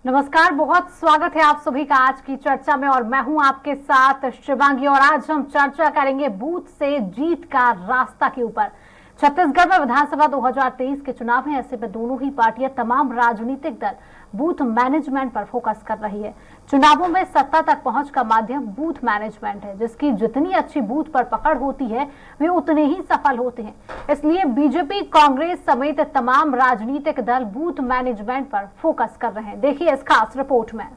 नमस्कार, बहुत स्वागत है आप सभी का आज की चर्चा में और मैं हूं आपके साथ शिवांगी। और आज हम चर्चा करेंगे बूथ से जीत का रास्ता के ऊपर। छत्तीसगढ़ में विधानसभा 2023 के चुनाव हैं, ऐसे में दोनों ही पार्टियां, तमाम राजनीतिक दल बूथ मैनेजमेंट पर फोकस कर रही है। चुनावों में सत्ता तक पहुंच का माध्यम बूथ मैनेजमेंट है, जिसकी जितनी अच्छी बूथ पर पकड़ होती है वे उतने ही सफल होते हैं। इसलिए बीजेपी, कांग्रेस समेत तमाम राजनीतिक दल बूथ मैनेजमेंट पर फोकस कर रहे हैं। देखिए इस खास रिपोर्ट में।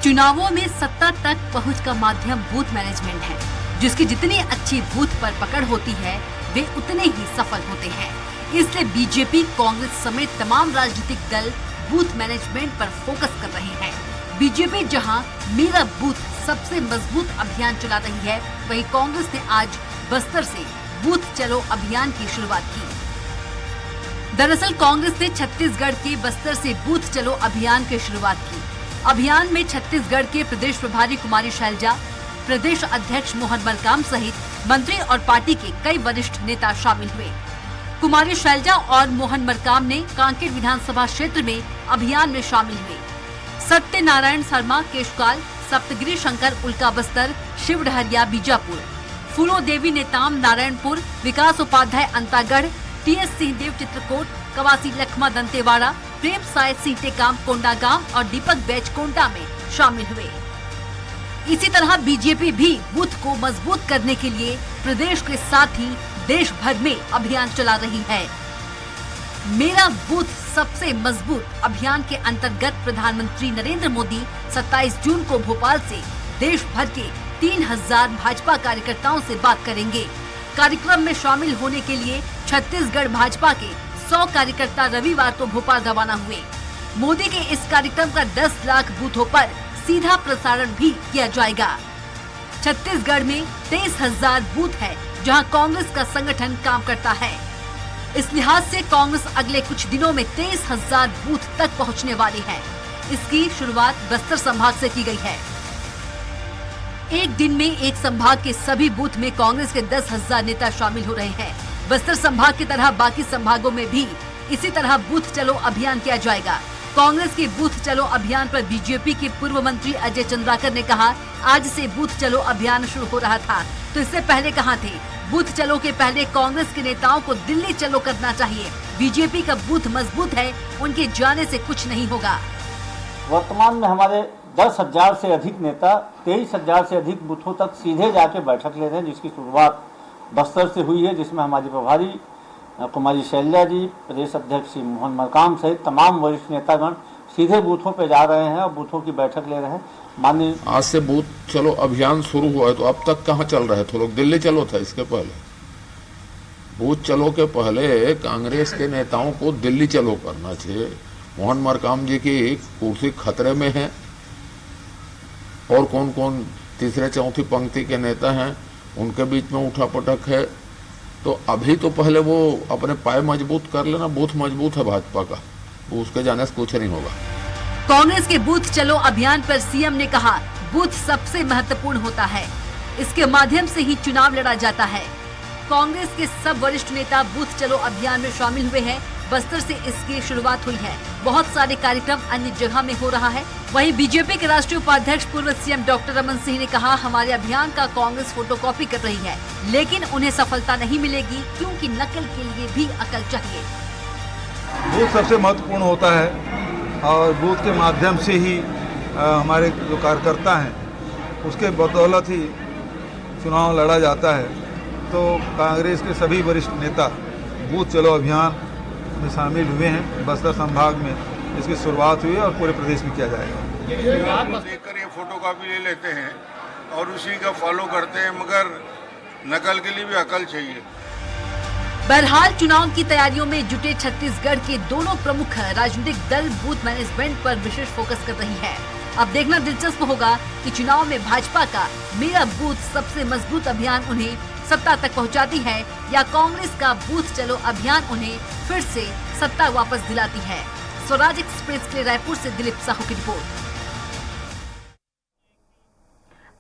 चुनावों में सत्ता तक पहुंच का माध्यम बूथ मैनेजमेंट है, जिसकी जितनी अच्छी बूथ पर पकड़ होती है वे उतने ही सफल होते हैं। इसलिए बीजेपी, कांग्रेस समेत तमाम राजनीतिक दल बूथ मैनेजमेंट पर फोकस कर रहे हैं। बीजेपी जहां मेरा बूथ सबसे मजबूत अभियान चला रही है, वहीं कांग्रेस ने आज बस्तर से बूथ चलो अभियान की शुरुआत की। दरअसल कांग्रेस ने छत्तीसगढ़ के बस्तर से बूथ चलो अभियान की शुरुआत की। अभियान में छत्तीसगढ़ के प्रदेश प्रभारी कुमारी शैलजा, प्रदेश अध्यक्ष मोहन मरकाम सहित मंत्री और पार्टी के कई वरिष्ठ नेता शामिल हुए। कुमारी शैलजा और मोहन मरकाम ने कांकेर विधानसभा क्षेत्र में अभियान में शामिल हुए। सत्यनारायण शर्मा केशकाल, सप्तगिरी शंकर उल्का बस्तर, शिव डहरिया बीजापुर, फूलो देवी नेताम नारायणपुर, विकास उपाध्याय अंतागढ़, टीएस सिंहदेव चित्रकोट, कवासी लखमा दंतेवाड़ा, प्रेम साय सीटेकाम कोंडागांव और दीपक बैच कोंडा में शामिल हुए। इसी तरह बीजेपी भी बूथ को मजबूत करने के लिए प्रदेश के साथ ही देश भर में अभियान चला रही है। मेरा बूथ सबसे मजबूत अभियान के अंतर्गत प्रधानमंत्री नरेंद्र मोदी 27 जून को भोपाल से देश भर के 3000 भाजपा कार्यकर्ताओं से बात करेंगे। कार्यक्रम में शामिल होने के लिए छत्तीसगढ़ भाजपा के 100 कार्यकर्ता रविवार को भोपाल रवाना हुए। मोदी के इस कार्यक्रम का 10 लाख बूथों पर सीधा प्रसारण भी किया जाएगा। छत्तीसगढ़ में 23,000 बूथ है जहां कांग्रेस का संगठन काम करता है। इस लिहाज से कांग्रेस अगले कुछ दिनों में 23,000 बूथ तक पहुंचने वाली है। इसकी शुरुआत बस्तर संभाग से की गई है। एक दिन में एक संभाग के सभी बूथ में कांग्रेस के 10,000 नेता शामिल हो रहे हैं। बस्तर संभाग की तरह बाकी संभागों में भी इसी तरह बूथ चलो अभियान किया जाएगा। कांग्रेस के बूथ चलो अभियान पर बीजेपी के पूर्व मंत्री अजय चंद्राकर ने कहा, आज से बूथ चलो अभियान शुरू हो रहा था, तो इससे पहले कहाँ थे? बूथ चलो के पहले कांग्रेस के नेताओं को दिल्ली चलो करना चाहिए। बीजेपी का बूथ मजबूत है, उनके जाने से कुछ नहीं होगा। वर्तमान में हमारे 10,000 से अधिक नेता 23,000 से अधिक बूथों तक सीधे जाके बैठक ले रहे हैं, जिसकी शुरुआत बस्तर से हुई है, जिसमें हमारी प्रभारी कुमारी शैलजा जी, प्रदेश अध्यक्ष श्री मोहन मरकाम सहित तमाम वरिष्ठ नेतागण सीधे बूथों पे जा रहे हैं और बूथों की बैठक ले रहे हैं। माननीय आज से बूथ चलो अभियान शुरू हुआ है, तो अब तक कहाँ चल रहे थे लोग? दिल्ली चलो था इसके पहले। बूथ चलो के पहले कांग्रेस के नेताओं को दिल्ली चलो करना चाहिए। मोहन मरकाम जी की कुर्सी खतरे में है और कौन कौन तीसरे चौथी पंक्ति के नेता हैं उनके बीच में उठापटक है। तो अभी तो पहले वो अपने पाए मजबूत कर लेना। बूथ मजबूत है भाजपा का, वो उसके जाने से कुछ नहीं होगा। कांग्रेस के बूथ चलो अभियान पर सीएम ने कहा, बूथ सबसे महत्वपूर्ण होता है, इसके माध्यम से ही चुनाव लड़ा जाता है। कांग्रेस के सब वरिष्ठ नेता बूथ चलो अभियान में शामिल हुए हैं। बस्तर से इसकी शुरुआत हुई है। बहुत सारे कार्यक्रम अन्य जगह में हो रहा है। वहीं बीजेपी के राष्ट्रीय उपाध्यक्ष पूर्व सीएम डॉक्टर रमन सिंह ने कहा, हमारे अभियान का कांग्रेस फोटोकॉपी कर रही है, लेकिन उन्हें सफलता नहीं मिलेगी, क्योंकि नकल के लिए भी अकल चाहिए। बूथ सबसे महत्वपूर्ण होता है और बूथ के माध्यम से ही हमारे जो कार्यकर्ता हैं उसके बदौलत ही चुनाव लड़ा जाता है। तो कांग्रेस के सभी वरिष्ठ नेता बूथ चलो अभियान में शामिल हुए हैं। बस्तर संभाग में इसकी शुरुआत हुई है और पूरे प्रदेश में किया जाएगा। देखकर ये फोटोकॉपी ले लेते हैं और उसी का फॉलो करते हैं, मगर नकल के लिए भी अकल चाहिए। बहरहाल चुनाव की तैयारियों में जुटे छत्तीसगढ़ के दोनों प्रमुख राजनीतिक दल बूथ मैनेजमेंट पर विशेष फोकस कर रही है। अब देखना दिलचस्प होगा कि चुनाव में भाजपा का मेरा बूथ सबसे मजबूत अभियान उन्हें सत्ता तक पहुंचाती है या कांग्रेस का बूथ चलो अभियान उन्हें फिर से सत्ता वापस दिलाती है। स्वराज एक्सप्रेस के लिए रायपुर से दिलीप साहू की रिपोर्ट।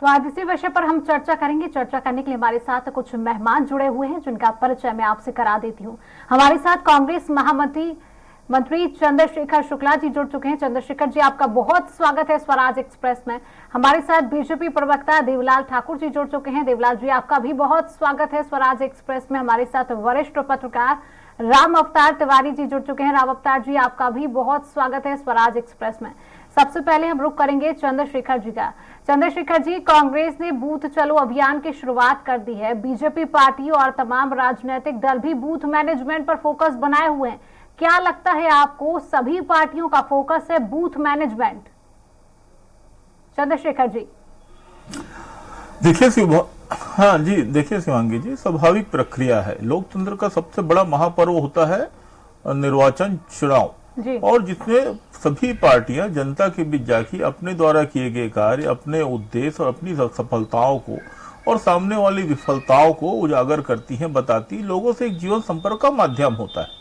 तो आज इसी विषय पर हम चर्चा करेंगे। चर्चा करने के लिए हमारे साथ कुछ मेहमान जुड़े हुए हैं, जिनका परिचय मैं आपसे करा देती हूँ। हमारे साथ कांग्रेस महामंत्री मंत्री चंद्रशेखर शुक्ला जी जुड़ चुके हैं। चंद्रशेखर जी, आपका बहुत स्वागत है स्वराज एक्सप्रेस में। हमारे साथ बीजेपी प्रवक्ता देवलाल ठाकुर जी जुड़ चुके हैं। देवलाल जी, आपका भी बहुत स्वागत है स्वराज एक्सप्रेस में। हमारे साथ वरिष्ठ पत्रकार राम अवतार तिवारी जी जुड़ चुके हैं। राम अवतार जी, आपका भी बहुत स्वागत है स्वराज एक्सप्रेस में। सबसे पहले हम रुख करेंगे चंद्रशेखर जी का। चंद्रशेखर जी, कांग्रेस ने बूथ चलो अभियान की शुरुआत कर दी है। बीजेपी पार्टी और तमाम राजनीतिक दल भी बूथ मैनेजमेंट पर फोकस बनाए हुए हैं। क्या लगता है आपको, सभी पार्टियों का फोकस है बूथ मैनेजमेंट? चंद्रशेखर जी। देखिए हाँ जी, देखिए शिवांगी जी, स्वाभाविक प्रक्रिया है। लोकतंत्र का सबसे बड़ा महापर्व होता है निर्वाचन चुनाव, और जिसमें सभी पार्टियां जनता के बीच जाके अपने द्वारा किए गए कार्य, अपने उद्देश्य और अपनी सफलताओं को और सामने वाली विफलताओं को उजागर करती हैं, बताती, लोगों से एक जीवन संपर्क का माध्यम होता है।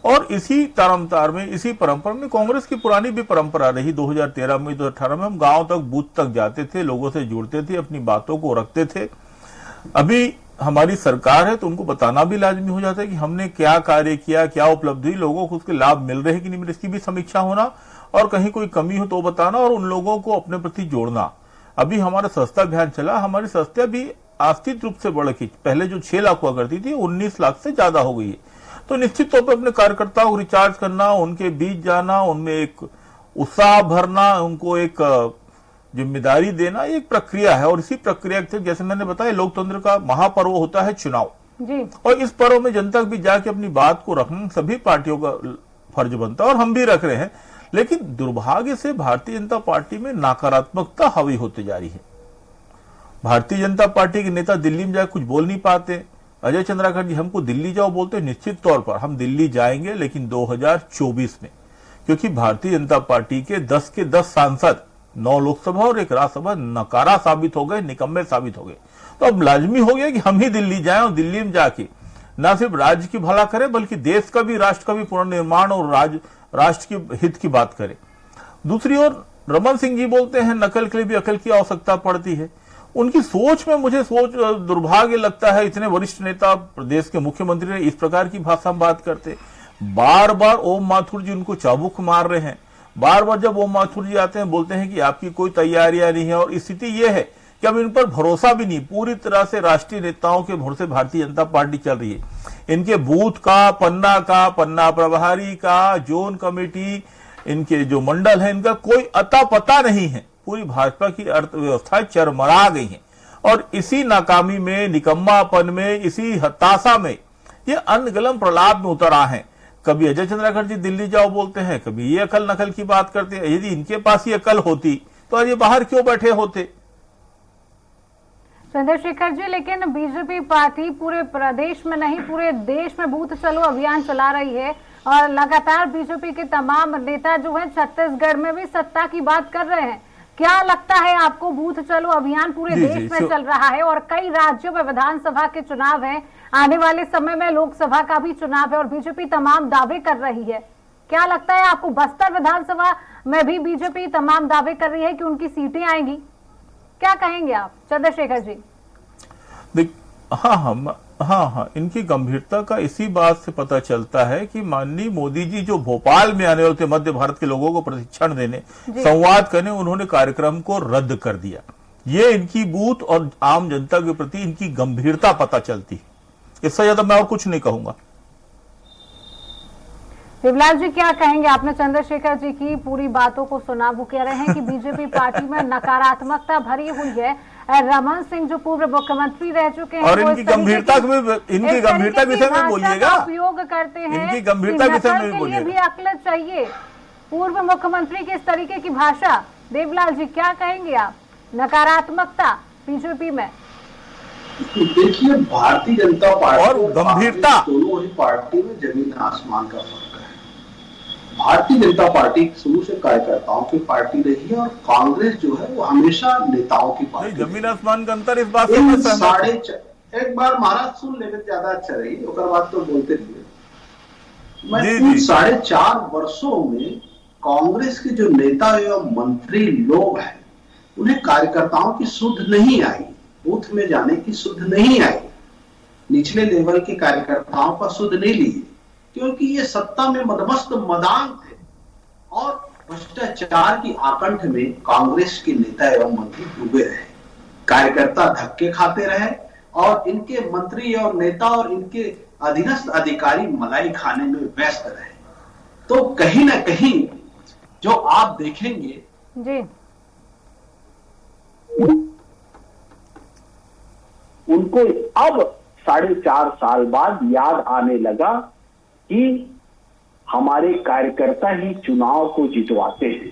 और इसी तारमतार में, इसी परंपरा में कांग्रेस की पुरानी भी परंपरा रही। 2013 में, 2018 में हम गांव तक, बूथ तक जाते थे, लोगों से जुड़ते थे, अपनी बातों को रखते थे। अभी हमारी सरकार है तो उनको बताना भी लाजमी हो जाता है कि हमने क्या कार्य किया, क्या उपलब्धि, लोगों को उसके लाभ मिल रहे हैं कि नहीं, इसकी भी समीक्षा होना, और कहीं कोई कमी हो तो बताना और उन लोगों को अपने प्रति जोड़ना। अभी हमारा सस्ता अभियान चला, हमारी सस्ता भी आस्थिक रूप से बढ़ गई। पहले जो 6 लाख हुआ करती थी, 19 लाख से ज्यादा हो गई है। तो निश्चित तौर पर अपने कार्यकर्ताओं को रिचार्ज करना, उनके बीच जाना, उनमें एक उत्साह भरना, उनको एक जिम्मेदारी देना, एक प्रक्रिया है। और इसी प्रक्रिया के जैसे मैंने बताया, लोकतंत्र का महापर्व होता है चुनाव जी। और इस पर्व में जनता के बीच जाके अपनी बात को रखना सभी पार्टियों का फर्ज बनता है, और हम भी रख रहे हैं। लेकिन दुर्भाग्य से भारतीय जनता पार्टी में नकारात्मकता हावी होती जा रही है। भारतीय जनता पार्टी के नेता दिल्ली में जाकर कुछ बोल नहीं पाते। अजय चंद्राकर जी हमको दिल्ली जाओ बोलते हैं, निश्चित तौर पर हम दिल्ली जाएंगे, लेकिन 2024 में, क्योंकि भारतीय जनता पार्टी के 10 के 10 सांसद, 9 लोकसभा और 1 राज्यसभा नकारा साबित हो गए, निकम्मे साबित हो गए। तो अब लाजमी हो गया कि हम ही दिल्ली जाएं और दिल्ली में जाके न सिर्फ राज्य की भला करें, बल्कि देश का भी, राष्ट्र का भी पुनर्निर्माण और राष्ट्र के हित की बात करें। दूसरी ओर रमन सिंह जी बोलते हैं नकल के लिए भी अकल की आवश्यकता पड़ती है। उनकी सोच में मुझे दुर्भाग्य लगता है, इतने वरिष्ठ नेता, प्रदेश के मुख्यमंत्री ने इस प्रकार की भाषा में बात करते। बार बार ओम माथुर जी उनको चाबुक मार रहे हैं। बार बार जब ओम माथुर जी आते हैं, बोलते हैं कि आपकी कोई तैयारियां नहीं है, और स्थिति यह है कि अब इन पर भरोसा भी नहीं, पूरी तरह से राष्ट्रीय नेताओं के भरोसे भारतीय जनता पार्टी चल रही है। इनके बूथ का, पन्ना प्रभारी का, जोन कमेटी, इनके जो मंडल है, इनका कोई अता पता नहीं है। पूरी भाजपा की अर्थव्यवस्था चरमरा गई है, और इसी नाकामी में, निकम्मापन में, इसी हताशा में ये अनगलम प्रलाप में उतर आए हैं। कभी अजय चंद्राकर जी दिल्ली जाओ बोलते हैं, कभी ये अकल नकल की बात करते हैं। यदि इनके पास ये अकल होती तो आज ये बाहर क्यों बैठे होते? चंद्रशेखर जी, लेकिन बीजेपी पार्टी पूरे प्रदेश में नहीं, पूरे देश में बूथ चलो अभियान चला रही है, और लगातार बीजेपी के तमाम नेता जो है छत्तीसगढ़ में भी सत्ता की बात कर रहे हैं। क्या लगता है आपको, बूथ चलो अभियान पूरे देश में चल रहा है, और कई राज्यों में विधानसभा के चुनाव हैं, आने वाले समय में लोकसभा का भी चुनाव है, और बीजेपी तमाम दावे कर रही है। क्या लगता है आपको, बस्तर विधानसभा में भी बीजेपी तमाम दावे कर रही है कि उनकी सीटें आएंगी? क्या कहेंगे आप चंद्रशेखर जी? हाँ, इनकी गंभीरता का इसी बात से पता चलता है कि माननीय मोदी जी जो भोपाल में आने वाले थे मध्य भारत के लोगों को प्रशिक्षण देने, संवाद करने, उन्होंने कार्यक्रम को रद्द कर दिया। ये इनकी बूथ और आम जनता के प्रति इनकी गंभीरता पता चलती है। इससे ज्यादा मैं और कुछ नहीं कहूंगा। देवलाल जी, क्या कहेंगे? आपने चंद्रशेखर जी की पूरी बातों को सुना। वो कह रहे हैं कि बीजेपी पार्टी में नकारात्मकता भरी हुई है। रमन सिंह जो पूर्व मुख्यमंत्री रह चुके हैं, और इनकी गंभीरता के विषय में बोलिएगा, उपयोग करते हैं, इनकी गंभीरता के विषय में बोलिएगा। भी अकल चाहिए। पूर्व मुख्यमंत्री की इस तरीके की भाषा, देवलाल जी क्या कहेंगे आप? नकारात्मकता बीजेपी में। देखिए, भारतीय जनता पार्टी और गंभीरता, दोनों ही पार्टी में जमीन आसमान का फर्क है। भारतीय जनता पार्टी शुरू से कार्यकर्ताओं की पार्टी रही है, और कांग्रेस जो है वो हमेशा नेताओं की पार्टी। जमीन आसमान का अंतर इस बात से मैं सहमत हूं। एक बार महाराज सुन लेने ज्यादा अच्छा रही, उसके बाद तो बोलते रहिए। मैं 4.5 वर्षों में कांग्रेस के जो नेता एवं मंत्री लोग हैं, उन्हें कार्यकर्ताओं की सुध नहीं आई, बूथ में जाने की सुध नहीं आई, निचले लेवल के कार्यकर्ताओं का सुध नहीं लिए। क्योंकि ये सत्ता में मदमस्त मदान थे और भ्रष्टाचार की आकंठ में कांग्रेस के नेता एवं मंत्री डूबे रहे, कार्यकर्ता धक्के खाते रहे और इनके मंत्री और नेता और इनके अधीनस्थ अधिकारी मलाई खाने में व्यस्त रहे। तो कहीं ना कहीं जो आप देखेंगे जी, उनको अब 4.5 साल बाद याद आने लगा कि हमारे कार्यकर्ता ही चुनाव को जितवाते हैं,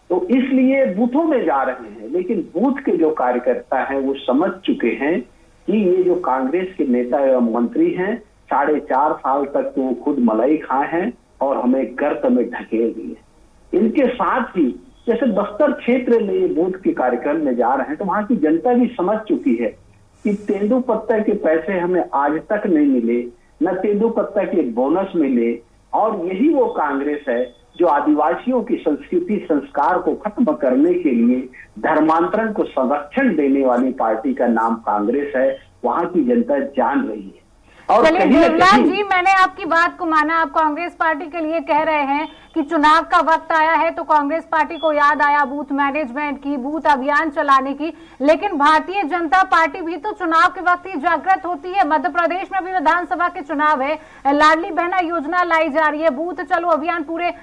तो इसलिए बूथों में जा रहे हैं। लेकिन बूथ के जो कार्यकर्ता हैं वो समझ चुके हैं कि ये जो कांग्रेस के नेता एवं मंत्री हैं 4.5 साल तक तो वो खुद मलाई खाए हैं और हमें गर्त में ढकेल दिए। इनके साथ ही जैसे बस्तर क्षेत्र में ये बूथ के कार्यक्रम में जा रहे हैं तो वहां की जनता भी समझ चुकी है कि तेंदुपत्ता के पैसे हमें आज तक नहीं मिले, न तेंदुपत्ता के बोनस मिले, और यही वो कांग्रेस है जो आदिवासियों की संस्कृति संस्कार को खत्म करने के लिए धर्मांतरण को संरक्षण देने वाली पार्टी का नाम कांग्रेस है। वहां की जनता जान रही है। और चलिए देवलाल जी, मैंने आपकी बात को माना। आप कांग्रेस पार्टी के लिए कह रहे हैं कि चुनाव का वक्त आया है तो कांग्रेस पार्टी को याद आया बूथ मैनेजमेंट की, बूथ अभियान चलाने की। लेकिन भारतीय जनता पार्टी भी तो चुनाव के वक्त ही जागृत होती है। मध्य प्रदेश में भी विधानसभा के चुनाव है, लाडली बहना योजना लाई जा रही है, बूथ चलो अभियान पूरे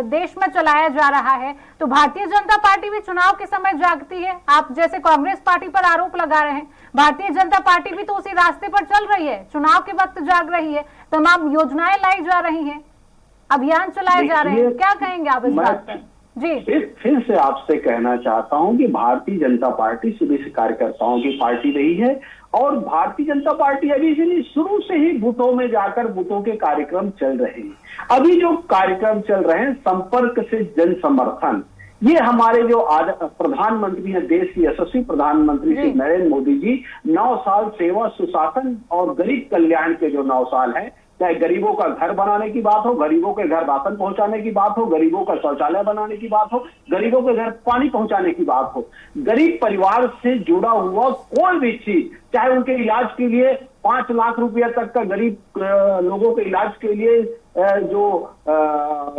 देश में चलाया जा रहा है। तो भारतीय जनता पार्टी भी चुनाव के समय जागती है। आप जैसे कांग्रेस पार्टी पर आरोप लगा रहे हैं, भारतीय जनता पार्टी भी तो उसी रास्ते पर चल रही है, चुनाव के वक्त जाग रही है, तमाम योजनाएं लाई जा रही हैं, अभियान चलाए जा रहे हैं। क्या कहेंगे आप इस बात पर? जी, फिर से आपसे कहना चाहता हूं कि भारतीय जनता पार्टी शुरू से कार्यकर्ताओं की पार्टी रही है और भारतीय जनता पार्टी अभी से नहीं, शुरू से ही बूथों में जाकर बूथों के कार्यक्रम चल रहे हैं। अभी जो कार्यक्रम चल रहे हैं संपर्क से जन समर्थन, ये हमारे जो प्रधानमंत्री हैं, देश की यशस्वी प्रधानमंत्री श्री नरेंद्र मोदी जी 9 साल सेवा सुशासन और गरीब कल्याण के जो 9 साल हैं, चाहे गरीबों का घर बनाने की बात हो, गरीबों के घर राशन पहुंचाने की बात हो, गरीबों का शौचालय बनाने की बात हो, गरीबों के घर पानी पहुंचाने की बात हो, गरीब परिवार से जुड़ा हुआ कोई भी चीज, चाहे उनके इलाज के लिए 5 लाख रुपया तक का गरीब लोगों के इलाज के लिए जो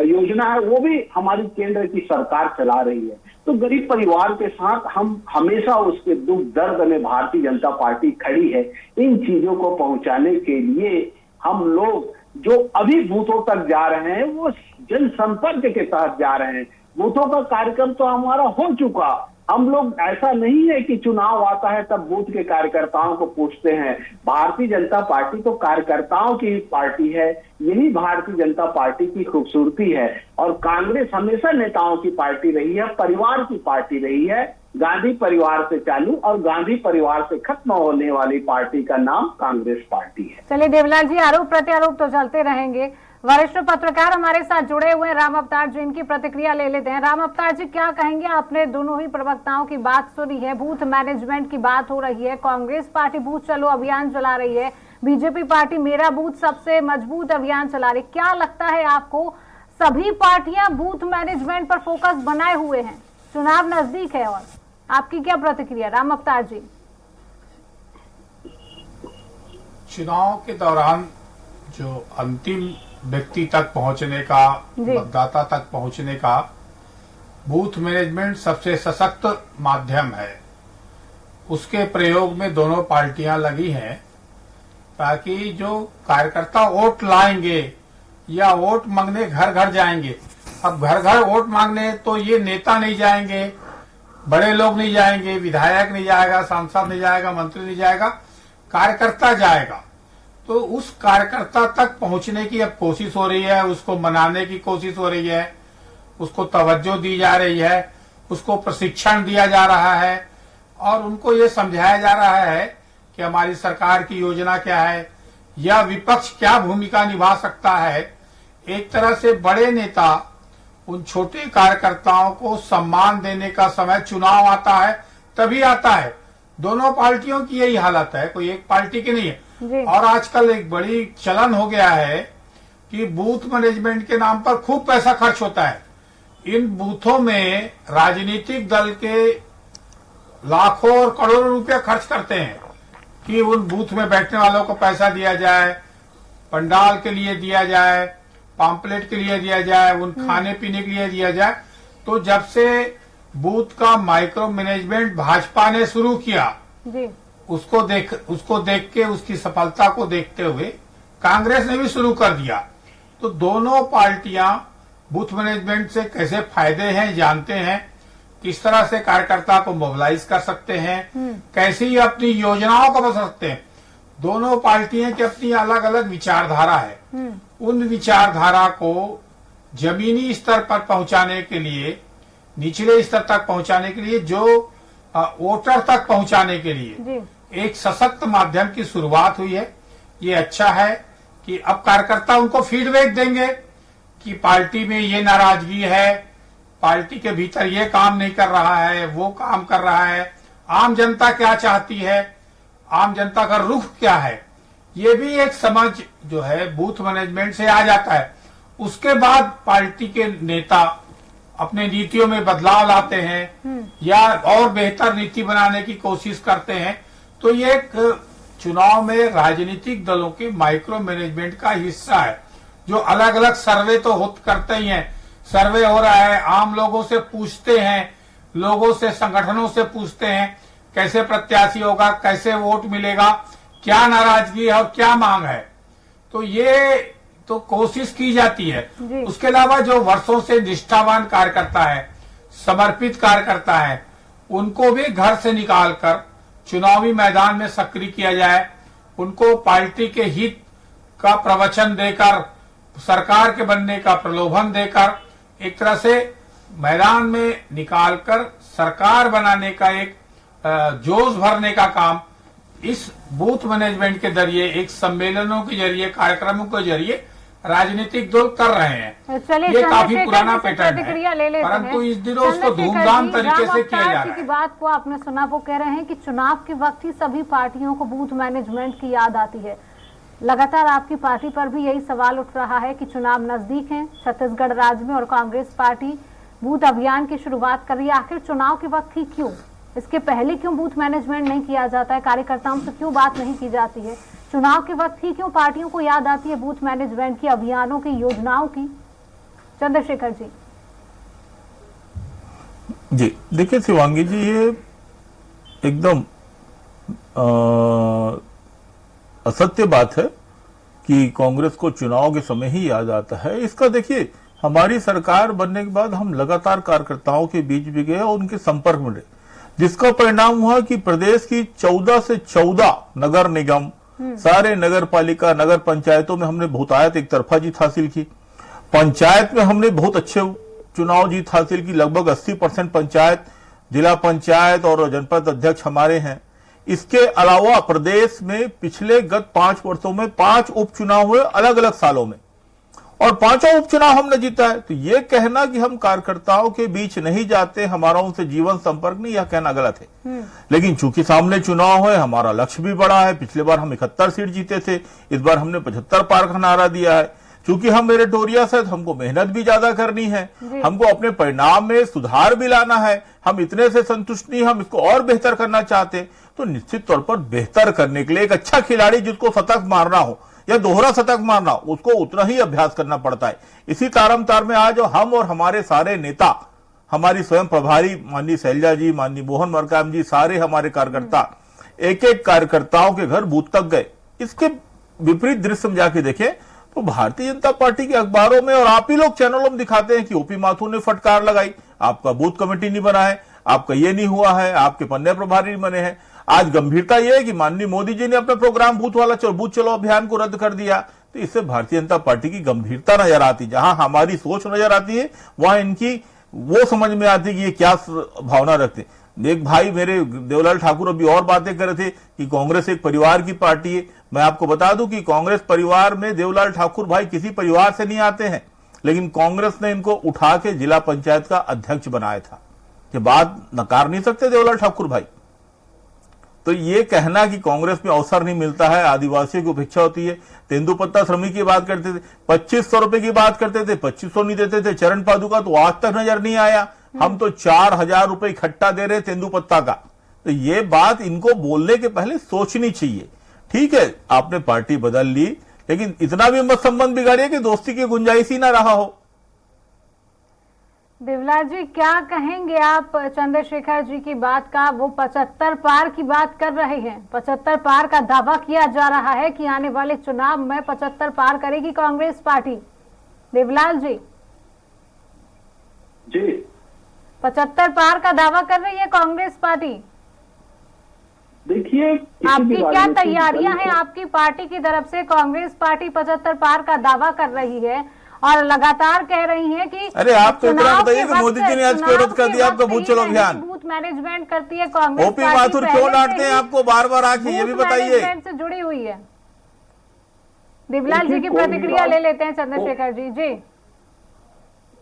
योजना है वो भी हमारी केंद्र की सरकार चला रही है। तो गरीब परिवार के साथ हम हमेशा उसके दुख दर्द में भारतीय जनता पार्टी खड़ी है। इन चीजों को पहुंचाने के लिए हम लोग जो अभी बूथों तक जा रहे हैं वो जनसंपर्क के तहत जा रहे हैं। बूथों का कार्यक्रम तो हमारा हो चुका। हम लोग ऐसा नहीं है कि चुनाव आता है तब बूथ के कार्यकर्ताओं को पूछते हैं। भारतीय जनता पार्टी तो कार्यकर्ताओं की पार्टी है, यही भारतीय जनता पार्टी की खूबसूरती है। और कांग्रेस हमेशा नेताओं की पार्टी रही है, परिवार की पार्टी रही है। गांधी परिवार से चालू और गांधी परिवार से खत्म होने वाली पार्टी का नाम कांग्रेस पार्टी है। चलिए देवलाल जी, आरोप प्रत्यारोप तो चलते रहेंगे। वरिष्ठ पत्रकार हमारे साथ जुड़े हुए हैं राम अवतार जी, इनकी प्रतिक्रिया ले लेते हैं। राम अवतार जी, क्या कहेंगे? आपने दोनों ही प्रवक्ताओं की बात सुनी है, बूथ मैनेजमेंट की बात हो रही है, कांग्रेस पार्टी बूथ चलो अभियान चला रही है, बीजेपी पार्टी मेरा बूथ सबसे मजबूत अभियान चला रही। क्या लगता है आपको, सभी पार्टियां बूथ मैनेजमेंट पर फोकस बनाए हुए हैं, चुनाव नजदीक है, और आपकी क्या प्रतिक्रिया राम अवतार जी? चुनाव के दौरान जो अंतिम व्यक्ति तक पहुंचने का, मतदाता तक पहुंचने का बूथ मैनेजमेंट सबसे सशक्त माध्यम है। उसके प्रयोग में दोनों पार्टियां लगी हैं ताकि जो कार्यकर्ता वोट लाएंगे या वोट मांगने घर घर जाएंगे। अब घर घर वोट मांगने तो ये नेता नहीं जाएंगे, बड़े लोग नहीं जाएंगे, विधायक नहीं जाएगा, सांसद नहीं जाएगा, मंत्री नहीं जाएगा, कार्यकर्ता जाएगा। तो उस कार्यकर्ता तक पहुंचने की अब कोशिश हो रही है, उसको मनाने की कोशिश हो रही है, उसको तवज्जो दी जा रही है, उसको प्रशिक्षण दिया जा रहा है और उनको ये समझाया जा रहा है कि हमारी सरकार की योजना क्या है या विपक्ष क्या भूमिका निभा सकता है। एक तरह से बड़े नेता उन छोटे कार्यकर्ताओं को सम्मान देने का समय चुनाव आता है तभी आता है। दोनों पार्टियों की यही हालत है, कोई एक पार्टी की नहीं है। और आजकल एक बड़ी चलन हो गया है कि बूथ मैनेजमेंट के नाम पर खूब पैसा खर्च होता है। इन बूथों में राजनीतिक दल के लाखों और करोड़ों रुपया खर्च करते हैं कि उन बूथ में बैठने वालों को पैसा दिया जाए, पंडाल के लिए दिया जाए, पॉम्पलेट के लिए दिया जाए, उन खाने पीने के लिए दिया जाए। तो जब से बूथ का माइक्रो मैनेजमेंट भाजपा ने शुरू किया, उसको देख के उसकी सफलता को देखते हुए कांग्रेस ने भी शुरू कर दिया। तो दोनों पार्टियां बूथ मैनेजमेंट से कैसे फायदे हैं जानते हैं, किस तरह से कार्यकर्ता को मोबिलाइज कर सकते हैं, कैसे ही अपनी योजनाओं को बना सकते हैं। दोनों पार्टियां की अपनी अलग अलग विचारधारा है। उन विचारधारा को जमीनी स्तर पर पहुंचाने के लिए, निचले स्तर तक पहुंचाने के लिए, जो वोटर तक पहुंचाने के लिए एक सशक्त माध्यम की शुरुआत हुई है। ये अच्छा है कि अब कार्यकर्ता उनको फीडबैक देंगे कि पार्टी में ये नाराजगी है, पार्टी के भीतर ये काम नहीं कर रहा है, वो काम कर रहा है, आम जनता क्या चाहती है, आम जनता का रुख क्या है। ये भी एक समझ जो है बूथ मैनेजमेंट से आ जाता है। उसके बाद पार्टी के नेता अपने नीतियों में बदलाव लाते हैं या और बेहतर नीति बनाने की कोशिश करते हैं। तो ये एक चुनाव में राजनीतिक दलों के माइक्रो मैनेजमेंट का हिस्सा है, जो अलग अलग सर्वे तो करते ही हैं। सर्वे हो रहा है, आम लोगों से पूछते हैं, लोगों से, संगठनों से पूछते हैं कैसे प्रत्याशी होगा, कैसे वोट मिलेगा, क्या नाराजगी है और क्या मांग है। तो ये तो कोशिश की जाती है। उसके अलावा जो वर्षों से निष्ठावान कार्यकर्ता है, समर्पित कार्यकर्ता है, उनको भी घर से निकालकर चुनावी मैदान में सक्रिय किया जाए। उनको पार्टी के हित का प्रवचन देकर, सरकार के बनने का प्रलोभन देकर, एक तरह से मैदान में निकालकर सरकार बनाने का एक जोश भरने का काम इस बूथ मैनेजमेंट के जरिए, एक सम्मेलनों के जरिए, कार्यक्रमों के जरिए राजनीतिक दल कर रहे हैं। ये काफी पुराना पैटर्न है, परंतु इस दिनों उसको धूमधाम तरीके से किया जा रहा है। की बात को आपने सुना, वो कह रहे हैं कि चुनाव के वक्त ही सभी पार्टियों को बूथ मैनेजमेंट की याद आती है। लगातार आपकी पार्टी पर भी यही सवाल उठ रहा है कि चुनाव नजदीक है, छत्तीसगढ़ राज्य में, और कांग्रेस पार्टी बूथ अभियान की शुरुआत कर रही है। आखिर चुनाव के वक्त ही क्यों, इसके पहले क्यों बूथ मैनेजमेंट नहीं किया जाता है, कार्यकर्ताओं से क्यों बात नहीं की जाती है? चुनाव के वक्त ही क्यों पार्टियों को याद आती है बूथ मैनेजमेंट की, अभियानों की, योजनाओं की? चंद्रशेखर जी। जी देखिए शिवांगी जी, ये एकदम असत्य बात है कि कांग्रेस को चुनाव के समय ही याद आता है। इसका देखिए, हमारी सरकार बनने के बाद हम लगातार कार्यकर्ताओं के बीच भी गए और उनके संपर्क में रहे, जिसका परिणाम हुआ कि प्रदेश की 14 से 14 नगर निगम, सारे नगर पालिका, नगर पंचायतों में हमने बहुतायत एक तरफा जीत हासिल की। पंचायत में हमने बहुत अच्छे चुनाव जीत हासिल की, लगभग 80% पंचायत, जिला पंचायत और जनपद अध्यक्ष हमारे हैं। इसके अलावा प्रदेश में पिछले गत 5 वर्षों में 5 उपचुनाव हुए अलग अलग सालों में, और 5 उपचुनाव हमने जीता है। तो ये कहना कि हम कार्यकर्ताओं के बीच नहीं जाते, हमारा उनसे जीवन संपर्क नहीं, यह कहना गलत है। लेकिन चूंकि सामने चुनाव है, हमारा लक्ष्य भी बड़ा है। पिछले बार हम 71 सीट जीते थे, इस बार हमने 75 पार का नारा दिया है। चूंकि हम मेरिटोरियस है तो हमको मेहनत भी ज्यादा करनी है, हमको अपने परिणाम में सुधार भी लाना है। हम इतने से संतुष्ट नहीं, हम इसको और बेहतर करना चाहते। तो निश्चित तौर पर बेहतर करने के लिए एक अच्छा खिलाड़ी जिसको शतक मारना हो या दोहरा शतक मारना हो, उसको उतना ही अभ्यास करना पड़ता है। इसी तारमतार में आज हम और हमारे सारे नेता, हमारी स्वयं प्रभारी माननीय शैलजा जी, माननीय मोहन मरकाम जी, सारे हमारे कार्यकर्ता एक एक कार्यकर्ताओं के घर बूथ तक गए। इसके विपरीत दृश्य में जाके देखें तो भारतीय जनता पार्टी के अखबारों में और आप ही लोग चैनलों में दिखाते हैं कि ओपी माथुर ने फटकार लगाई, आपका बूथ कमेटी नहीं बना है, आपका ये नहीं हुआ है, आपके पन्ने प्रभारी नहीं बने हैं। आज गंभीरता यह है कि माननीय मोदी जी ने अपना प्रोग्राम बूथ चलो अभियान को रद्द कर दिया। तो इससे भारतीय जनता पार्टी की गंभीरता नजर आती, जहां हमारी सोच नजर आती है वहां इनकी वो समझ में आती है कि ये क्या भावना रखते। एक भाई मेरे देवलाल ठाकुर अभी और बातें कर रहे थे कि कांग्रेस एक परिवार की पार्टी है। मैं आपको बता दूं कि कांग्रेस परिवार में देवलाल ठाकुर भाई किसी परिवार से नहीं आते हैं, लेकिन कांग्रेस ने इनको उठा के जिला पंचायत का अध्यक्ष बनाया था। ये बात नकार नहीं सकते देवलाल ठाकुर भाई। तो ये कहना कि कांग्रेस में अवसर नहीं मिलता है, आदिवासियों की उपेक्षा होती है। तेंदुपत्ता श्रमिक की बात करते थे, 2500 रुपए की बात करते थे, 2500 नहीं देते थे। चरण पादुका तो आज तक नजर नहीं आया, हम तो 4000 रुपए इकट्ठा दे रहे तेंदुपत्ता का। तो ये बात इनको बोलने के पहले सोचनी चाहिए। ठीक है, आपने पार्टी बदल ली, लेकिन इतना भी मत संबंध बिगाड़िए कि दोस्ती की गुंजाइश ही ना रहा हो। देवलाल जी, क्या कहेंगे आप चंद्रशेखर जी की बात का? वो 75 पार की बात कर रहे हैं, 75 पार का दावा किया जा रहा है कि आने वाले चुनाव में 75 पार करेगी कांग्रेस पार्टी। देवलाल जी 75 पार का दावा कर रही है कांग्रेस पार्टी। देखिए, आपकी क्या तैयारियां हैं आपकी पार्टी की तरफ से? कांग्रेस पार्टी 75 पार का दावा कर रही है और लगातार कह रही है कि अरे आप तो इतना बताइए कि मोदी जी ने आज क्यों रद्द कर दिया आपका बूथ चलो अभियान? बूथ मैनेजमेंट करती है कांग्रेस। ओपी माथुर क्यों डांटते हैं आपको बार बार आके, ये भी बताइए। से जुड़ी हुई है। देवलाल जी की प्रतिक्रिया ले लेते हैं चंद्रशेखर जी। जी,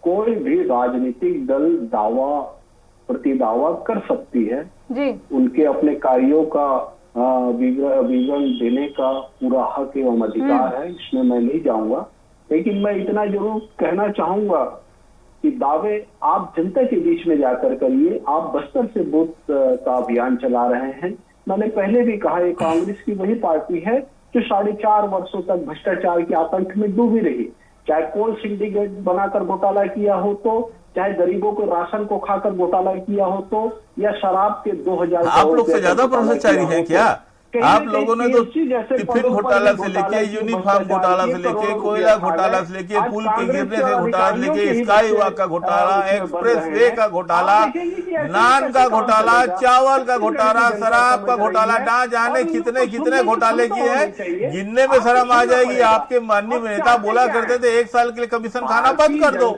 कोई भी राजनीतिक दल दावा प्रतिदावा कर सकती है जी, उनके अपने कार्यों का विवरण देने का पूरा हक एवं अधिकार है, इसमें मैं नहीं जाऊंगा। लेकिन मैं इतना जरूर कहना चाहूंगा कि दावे आप जनता के बीच में जाकर करिए। आप बस्तर से बूथ का अभियान चला रहे हैं। मैंने पहले भी कहा, ये कांग्रेस की वही पार्टी है जो 4.5 वर्षों तक भ्रष्टाचार के आतंक में डूबी रही। चाहे कोल सिंडिकेट बनाकर घोटाला किया हो तो, चाहे गरीबों को राशन को खाकर घोटाला किया हो तो, या शराब के 2000 आप लोग से ज्यादा भ्रष्टाचारी हैं क्या? आप लोगों ने तो टिफिन घोटाला से लेके, यूनिफॉर्म घोटाला से लेके, कोयला घोटाला से लेके, पुल के गिरने से घोटाला से लेके, स्काई वॉक का घोटाला, एक्सप्रेस वे का घोटाला, नान का घोटाला, चावल का घोटाला, शराब का घोटाला, ना जाने कितने कितने घोटाले किए हैं। गिनने में शर्म आ जाएगी। आपके माननीय नेता बोला करते थे 1 साल के लिए कमीशन खाना बंद कर दो,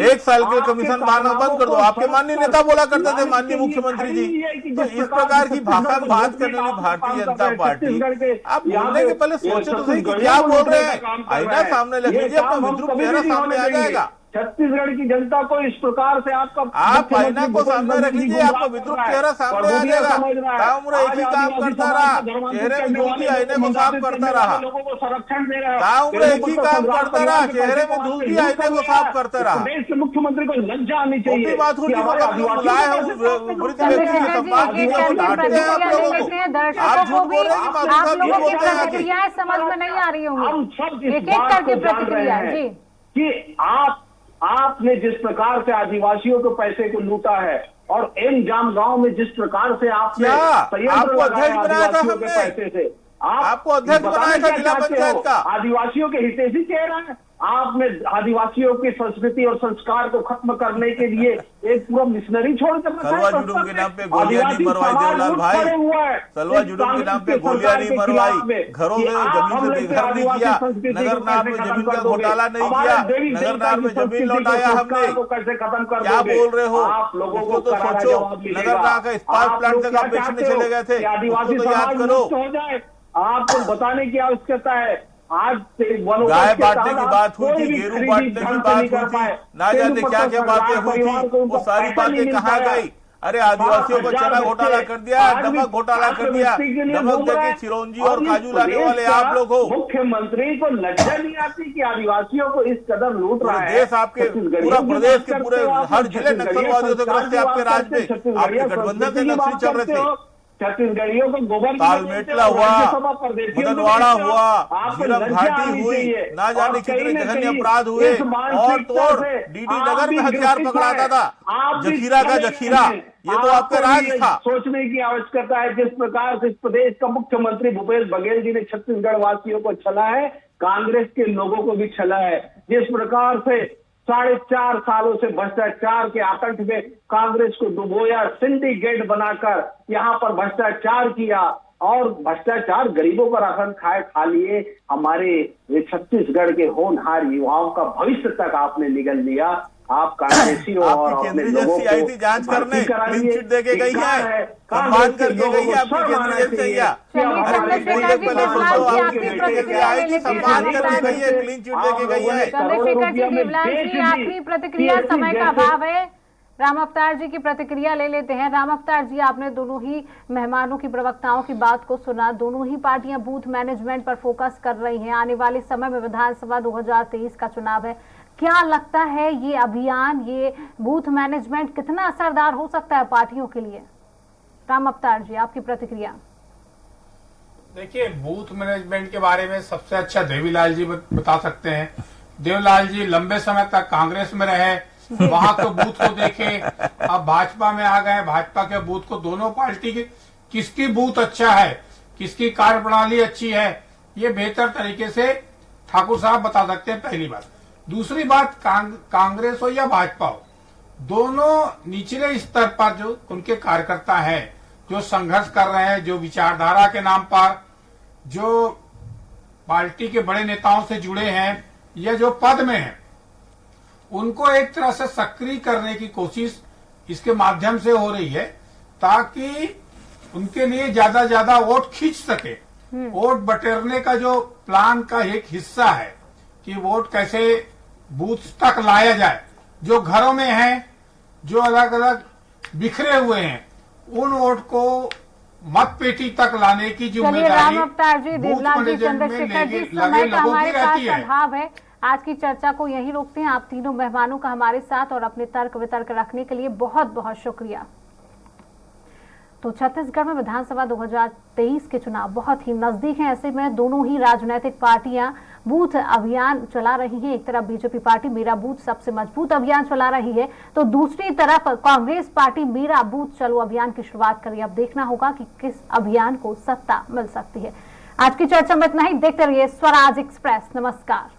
1 साल के लिए कमीशन खाना बंद कर दो। आपके माननीय नेता बोला करते थे, माननीय मुख्यमंत्री जी। तो इस प्रकार की भाषा में बात करने वाली भारतीय जनता पार्टी, आप बोलने के पहले सोचे तो सही कि क्या बोल रहे हैं। आईना सामने लग लीजिए, आपका विद्रुप चेहरा सामने आ जाएगा। छत्तीसगढ़ की जनता को इस प्रकार से आप आईना को सामने रख लीजिए, आपका विद्रुप चेहरा सामने आ जाएगा। ताउम्र एक ही काम करता रहा, चेहरे में धूल थी, आईने को साफ करता रहा। लोगों को संरक्षण दे रहा, ताउम्र एक ही काम करता रहा, चेहरे में धूल थी, आईने को साफ करता रहा। देश के मुख्यमंत्री को लज्जा आनी चाहिए। ओपी माथुर जी को कभी बुलाए हम वृद्ध व्यक्ति के सम्मान की डांटते हैं आप लोगों को। आप झूठ बोल रहे हैं कि माथुर साहब झूठ बोलते हैं। प्रतिक्रियाएं समझ में नहीं आ रही होंगी, हम सब इस एक एक बात करके को जान रहे प्रतिक्रिया। हैं जी, कि आपने जिस प्रकार से आदिवासियों के पैसे को लूटा है और एम जाम गांव में जिस प्रकार से आपने आपको अध्यक्ष बनाया था हमने, पैसे से आपको अध्यक्ष बनाया था जिला पंचायत का। आदिवासियों के हितैषी चेहरा है। आपने आदिवासियों की संस्कृति और संस्कार को खत्म करने के लिए एक पूरा मिशनरी छोड़कर सलवा जुडूम के नाम पे गोलियां नहीं मरवाई देवलाल भाई, सलवा जुडूम के नाम पे गोलियां नहीं मरवाई, घरों में जमीन से बेघर नहीं किया, नगर नार में जमीन का घोटाला नहीं किया, नगर नार में जमीन लौटाया हमने। क्या बोल रहे हो? आप लोगों को तो सोचो, नगर नार का इस्पात प्लांट तक आप बेचने चले गए थे, उसको तो याद करो। आपको बताने की आवश्यकता है। आज गाय बांटने की बात हुई थी, गेरू बांटने की बात हुई थी, ना जाने क्या क्या बातें हुई थी, वो सारी बातें कहाँ गई? अरे आदिवासियों को चना घोटाला कर दिया, नमक घोटाला कर दिया, नमक देके चिरौंजी और काजू लाने वाले आप लोग हो। मुख्यमंत्री को लज्जा नहीं आती कि आदिवासियों को इस कदर लूट रहा है। देश आपके पूरा प्रदेश के पूरे हर जिले नक्सलवादियों से ग्रस्त है आपके राज्य में, आपके गठबंधन से नक्सली चल रहे थे। छत्तीसगढ़ियों को गोबर तालमेटला हुआ, मदनवाड़ा हुआ, झीरम घाटी हुई, ना जाने कितने जघन्य अपराध हुए, और तोड़ डीडी नगर में हथियार पकड़ाता था, जखीरा का जखीरा, ये तो आपका राज था। सोचने की आवश्यकता है जिस प्रकार से इस प्रदेश का मुख्यमंत्री भूपेश बघेल जी ने छत्तीसगढ़ वासियों को छला है, कांग्रेस के लोगों को भी छला है। जिस प्रकार से 4.5 सालों से भ्रष्टाचार के आतंक में कांग्रेस को डुबोया, सिंडिकेट बनाकर यहाँ पर भ्रष्टाचार किया और भ्रष्टाचार गरीबों का राशन खा लिए। हमारे छत्तीसगढ़ के होनहार युवाओं का भविष्य तक आपने निगल लिया। आप कांग्रेसी हो और अपने लोगों को आई थी जांच करने, क्लीन चिट देके गई है, सम्मान करके गई है आपकी केंद्रीय एजेंसी। अरे आई थी, सम्मान करके गई है, क्लीन चिट देके गई है। चंद्रशेखर जी, देवलाल जी, आखिरी प्रतिक्रिया, समय का अभाव है। राम अवतार जी की प्रतिक्रिया ले लेते हैं। राम अवतार जी, आपने दोनों ही मेहमानों की, प्रवक्ताओं की बात को सुना। दोनों ही पार्टियां बूथ मैनेजमेंट पर फोकस कर रही हैं। आने वाले समय में विधानसभा 2023 का चुनाव है। क्या लगता है ये अभियान, ये बूथ मैनेजमेंट कितना असरदार हो सकता है पार्टियों के लिए? राम अवतार जी, आपकी प्रतिक्रिया। देखिए, बूथ मैनेजमेंट के बारे में सबसे अच्छा देवीलाल जी बता सकते हैं। देवीलाल जी लंबे समय तक कांग्रेस में रहे, वहां के बूथ को देखे, अब भाजपा में आ गए, भाजपा के बूथ को, दोनों पार्टी की किसकी बूथ अच्छा है, किसकी कार्यप्रणाली अच्छी है, ये बेहतर तरीके से ठाकुर साहब बता सकते हैं, पहली बात। दूसरी बात, कांग्रेस हो या भाजपा हो, दोनों निचले स्तर पर जो उनके कार्यकर्ता हैं, जो संघर्ष कर रहे हैं, जो विचारधारा के नाम पर, जो पार्टी के बड़े नेताओं से जुड़े हैं या जो पद में हैं, उनको एक तरह से सक्रिय करने की कोशिश इसके माध्यम से हो रही है, ताकि उनके लिए ज्यादा वोट खींच सके। वोट बटेरने का जो प्लान का एक हिस्सा है कि वोट कैसे बूथ तक लाया जाए, जो घरों में हैं, जो अलग अलग बिखरे हुए हैं, उन वोट को मत पेटी तक लाने की जिम्मेदारी राम अवतार जी, देवलाल जी, चंद्रशेखर जी, समय का हमारे पास अभाव है। आज की चर्चा को यहीं रोकते हैं। आप तीनों मेहमानों का हमारे साथ और अपने तर्क वितर्क रखने के लिए बहुत बहुत शुक्रिया। तो छत्तीसगढ़ में विधानसभा 2023 के चुनाव बहुत ही नजदीक हैं। ऐसे में दोनों ही राजनीतिक पार्टियां बूथ अभियान चला रही हैं। एक तरफ बीजेपी पार्टी मेरा बूथ सबसे मजबूत अभियान चला रही है, तो दूसरी तरफ कांग्रेस पार्टी मेरा बूथ चलो अभियान की शुरुआत करी। अब देखना होगा कि किस अभियान को सत्ता मिल सकती है। आज की चर्चा में इतना ही। देखते रहिए स्वराज एक्सप्रेस। नमस्कार।